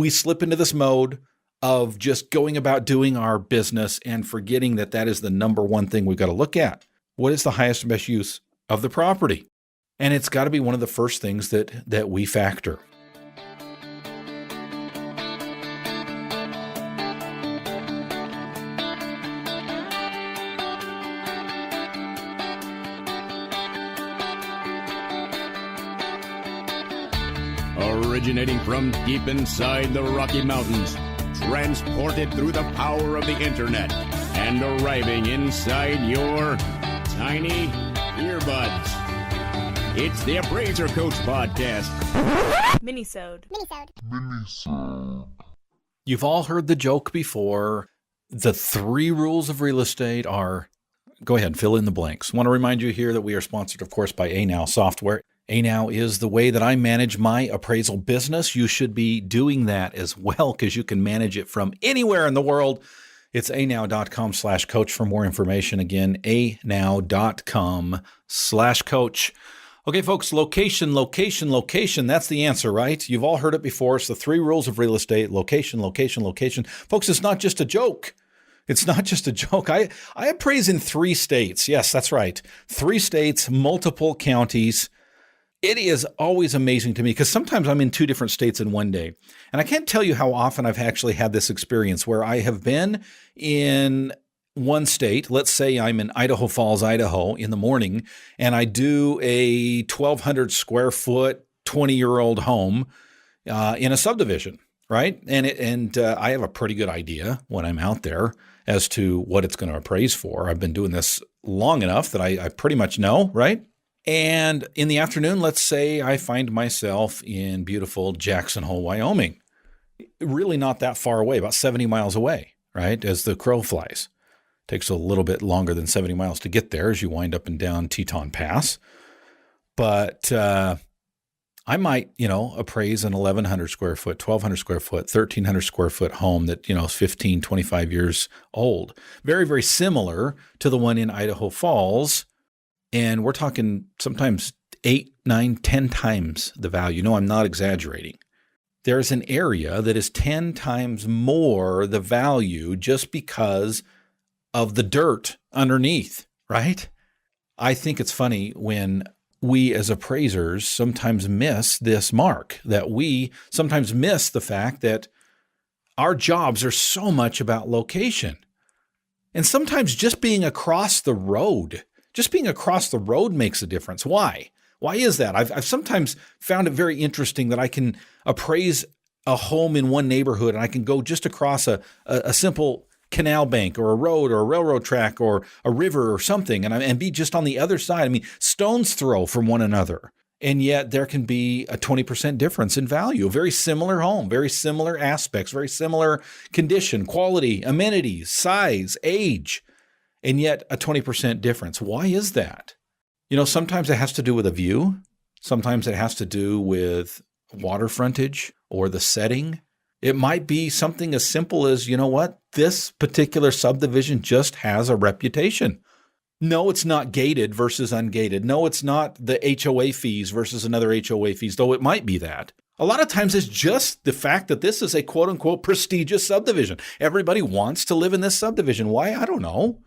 we slip into this mode of just going about doing our business and forgetting that that is the number one thing we've got to look at. What is the highest and best use of the property? And it's got to be one of the first things that we factor. Originating from deep inside the Rocky Mountains, transported through the power of the internet, and arriving inside your tiny earbuds. It's the Appraiser Coach Podcast. Minisode. You've all heard the joke before. The 3 rules of real estate are, go ahead, fill in the blanks. I want to remind you here that we are sponsored, of course, by ANOW Software. ANOW is the way that I manage my appraisal business. You should be doing that as well because you can manage it from anywhere in the world. It's anow.com/coach for more information. Again, anow.com/coach. Okay, folks, location. That's the answer, right? You've all heard it before. It's the 3 rules of real estate. Location. Folks, it's not just a joke. It's not just a joke. I appraise in 3 states. Yes, that's right. 3 states, multiple counties. It is always amazing to me because sometimes I'm in 2 different states in one day. And I can't tell you how often I've actually had this experience where I have been in one state. Let's say I'm in Idaho Falls, Idaho in the morning, and I do a 1,200 square foot, 20-year-old home in a subdivision, right? And I have a pretty good idea when I'm out there as to what it's going to appraise for. I've been doing this long enough that I pretty much know, right? And in the afternoon, let's say I find myself in beautiful Jackson Hole, Wyoming. Really not that far away, about 70 miles away, right? As the crow flies. Takes a little bit longer than 70 miles to get there as you wind up and down Teton Pass. But I might, appraise an 1,100 square foot, 1,200 square foot, 1,300 square foot home that, is 15, 25 years old. Very, very similar to the one in Idaho Falls. And we're talking sometimes 8, 9, 10 times the value. No, I'm not exaggerating. There's an area that is 10 times more the value just because of the dirt underneath, right? I think it's funny when we as appraisers sometimes miss this mark, that we sometimes miss the fact that our jobs are so much about location. And sometimes just being across the road makes a difference. Why? Why is that? I've sometimes found it very interesting that I can appraise a home in one neighborhood and I can go just across a simple canal bank or a road or a railroad track or a river or something and be just on the other side. I mean, stone's throw from one another. And yet there can be a 20% difference in value. A very similar home, very similar aspects, very similar condition, quality, amenities, size, age. And yet a 20% difference. Why is that? Sometimes it has to do with a view. Sometimes it has to do with water frontage or the setting. It might be something as simple as, this particular subdivision just has a reputation. No, it's not gated versus ungated. No, it's not the HOA fees versus another HOA fees, though it might be that. A lot of times it's just the fact that this is a quote unquote prestigious subdivision. Everybody wants to live in this subdivision. Why? I don't know.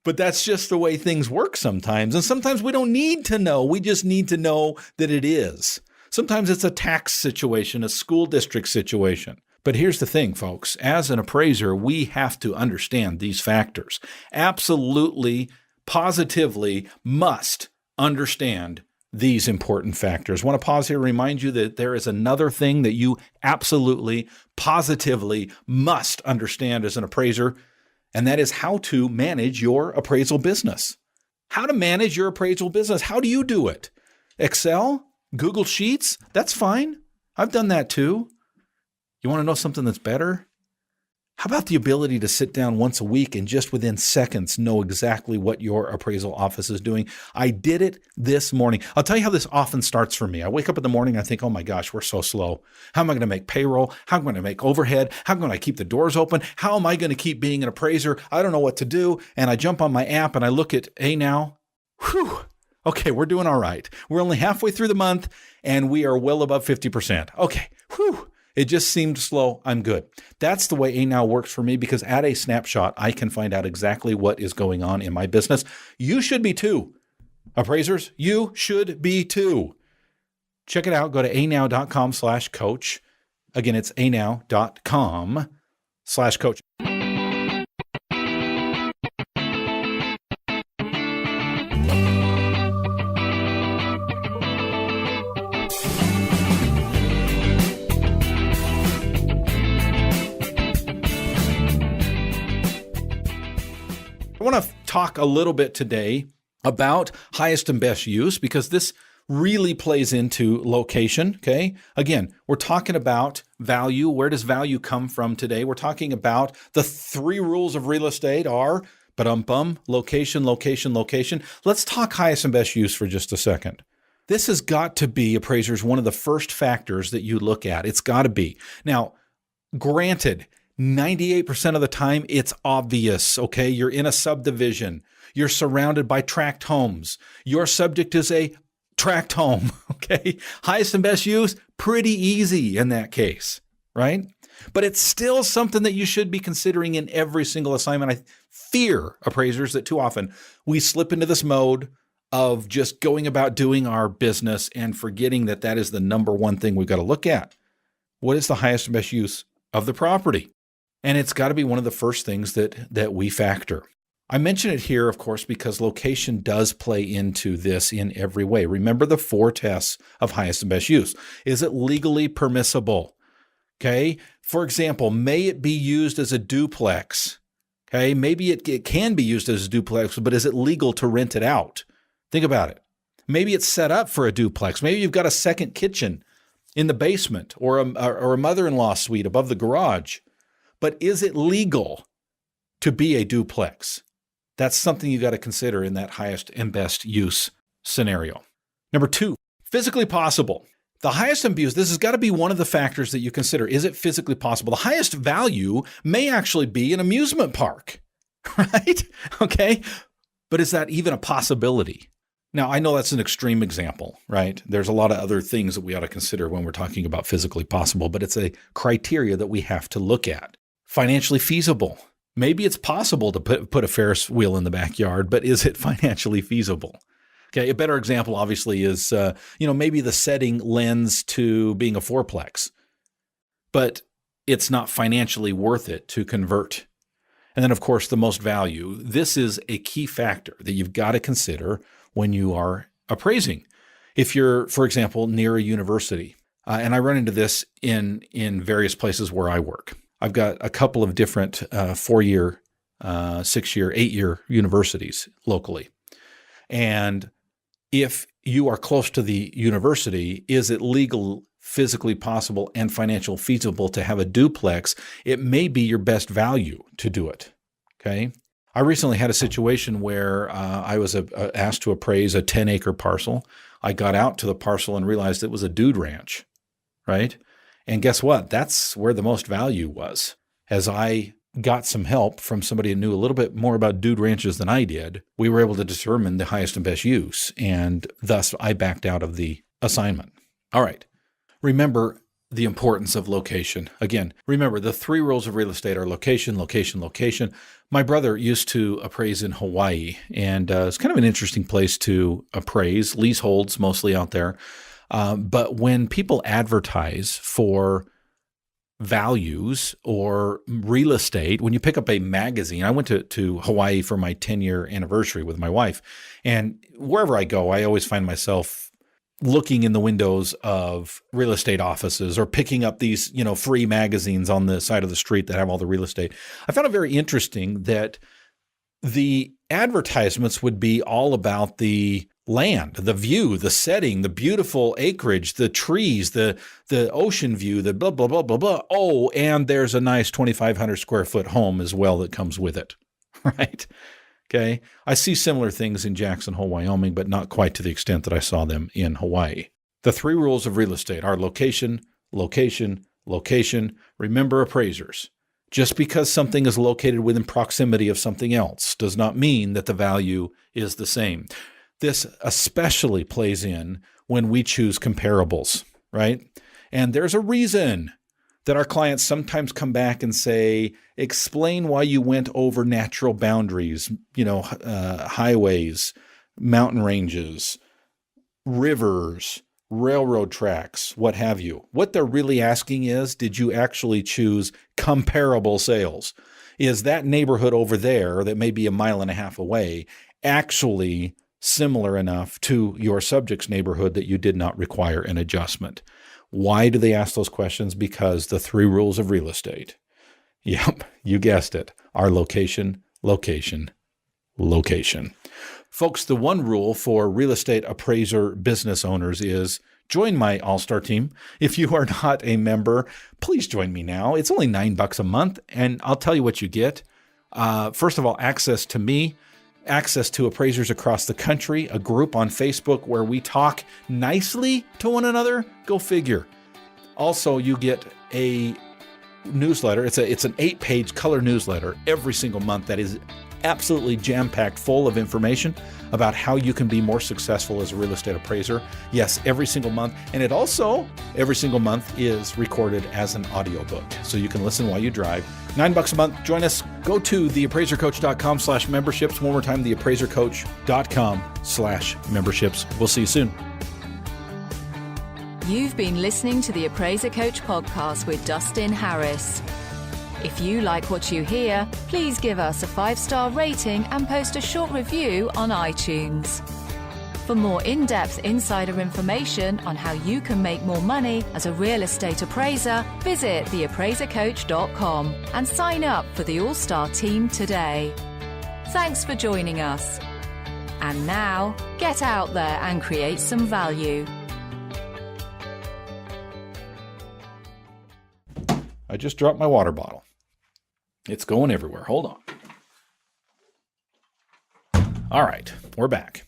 But that's just the way things work sometimes. And sometimes we don't need to know. We just need to know that it is. Sometimes it's a tax situation, a school district situation. But here's the thing, folks. As an appraiser, we have to understand these factors. Absolutely, positively must understand these important factors. I want to pause here and remind you that there is another thing that you absolutely, positively must understand as an appraiser, and that is how to manage your appraisal business. How to manage your appraisal business. How do you do it? Excel? Google Sheets? That's fine. I've done that too. You want to know something that's better? How about the ability to sit down once a week and just within seconds know exactly what your appraisal office is doing? I did it this morning. I'll tell you how this often starts for me. I wake up in the morning, I think, oh my gosh, we're so slow. How am I going to make payroll? How am I going to make overhead? How am I going to keep the doors open? How am I going to keep being an appraiser? I don't know what to do. And I jump on my app and I look at ANOW. Whew. Okay, we're doing all right. We're only halfway through the month and we are well above 50%. Okay. It just seemed slow. I'm good. That's the way ANow works for me because at a snapshot, I can find out exactly what is going on in my business. You should be too. Appraisers, you should be too. Check it out. Go to anow.com/coach. Again, it's anow.com/coach. I want to talk a little bit today about highest and best use because this really plays into location, okay? Again, we're talking about value. Where does value come from today? We're talking about the 3 rules of real estate are location, location, location. Let's talk highest and best use for just a second. This has got to be, appraisers, one of the first factors that you look at. It's got to be. Now, granted, 98% of the time, it's obvious, okay? You're in a subdivision. You're surrounded by tract homes. Your subject is a tract home, okay? Highest and best use, pretty easy in that case, right? But it's still something that you should be considering in every single assignment. I fear, appraisers, that too often we slip into this mode of just going about doing our business and forgetting that that is the number one thing we've got to look at. What is the highest and best use of the property? And it's got to be one of the first things that we factor. I mention it here, of course, because location does play into this in every way. Remember the 4 tests of highest and best use. Is it legally permissible? Okay. For example, may it be used as a duplex? Okay. Maybe it can be used as a duplex, but is it legal to rent it out? Think about it. Maybe it's set up for a duplex. Maybe you've got a second kitchen in the basement or a mother-in-law suite above the garage. But is it legal to be a duplex? That's something you got to consider in that highest and best use scenario. Number 2, physically possible. The highest and best use, this has got to be one of the factors that you consider. Is it physically possible? The highest value may actually be an amusement park, right? Okay. But is that even a possibility? Now, I know that's an extreme example, right? There's a lot of other things that we ought to consider when we're talking about physically possible, but it's a criteria that we have to look at. Financially feasible. Maybe it's possible to put a Ferris wheel in the backyard, but is it financially feasible? Okay, a better example obviously is, maybe the setting lends to being a fourplex, but it's not financially worth it to convert. And then, of course, the most value. This is a key factor that you've got to consider when you are appraising. If you're, for example, near a university, and I run into this in various places where I work. I've got a couple of different 4-year, 6-year, 8-year universities locally. And if you are close to the university, is it legal, physically possible, and financial feasible to have a duplex? It may be your best value to do it, okay? I recently had a situation where I was asked to appraise a 10-acre parcel. I got out to the parcel and realized it was a dude ranch, right? And guess what? That's where the most value was. As I got some help from somebody who knew a little bit more about dude ranches than I did, we were able to determine the highest and best use, and thus I backed out of the assignment. All right. Remember the importance of location. Again, remember the 3 rules of real estate are location, location, location. My brother used to appraise in Hawaii, and it's kind of an interesting place to appraise, leaseholds mostly out there. But when people advertise for values or real estate, when you pick up a magazine, I went to Hawaii for my 10-year anniversary with my wife. And wherever I go, I always find myself looking in the windows of real estate offices or picking up these, free magazines on the side of the street that have all the real estate. I found it very interesting that the advertisements would be all about the land, the view, the setting, the beautiful acreage, the trees, the ocean view, the blah, blah, blah, blah, blah. Oh, and there's a nice 2,500 square foot home as well that comes with it, right? Okay. I see similar things in Jackson Hole, Wyoming, but not quite to the extent that I saw them in Hawaii. The 3 rules of real estate are location, location, location. Remember, appraisers. Just because something is located within proximity of something else does not mean that the value is the same. This especially plays in when we choose comparables, right? And there's a reason that our clients sometimes come back and say, explain why you went over natural boundaries, highways, mountain ranges, rivers, railroad tracks, what have you. What they're really asking is, did you actually choose comparable sales? Is that neighborhood over there that may be a mile and a half away actually similar enough to your subject's neighborhood that you did not require an adjustment? Why do they ask those questions? Because the 3 rules of real estate. Yep, you guessed it. Are location, location, location. Folks, the one rule for real estate appraiser business owners is join my all-star team. If you are not a member, please join me now. It's only $9 a month, and I'll tell you what you get. First of all, access to me, access to appraisers across the country, a group on Facebook where we talk nicely to one another. Go figure. Also, you get a newsletter. It's an 8-page color newsletter every single month that is absolutely jam-packed full of information about how you can be more successful as a real estate appraiser. Yes, every single month. And it also, every single month, is recorded as an audiobook. So you can listen while you drive. $9 a month. Join us. Go to theappraisercoach.com/memberships. One more time, theappraisercoach.com/memberships. We'll see you soon. You've been listening to the Appraiser Coach podcast with Dustin Harris. If you like what you hear, please give us a 5-star rating and post a short review on iTunes. For more in-depth insider information on how you can make more money as a real estate appraiser, visit theappraisercoach.com and sign up for the All-Star team today. Thanks for joining us. And now, get out there and create some value. I just dropped my water bottle. It's going everywhere. Hold on. All right, we're back.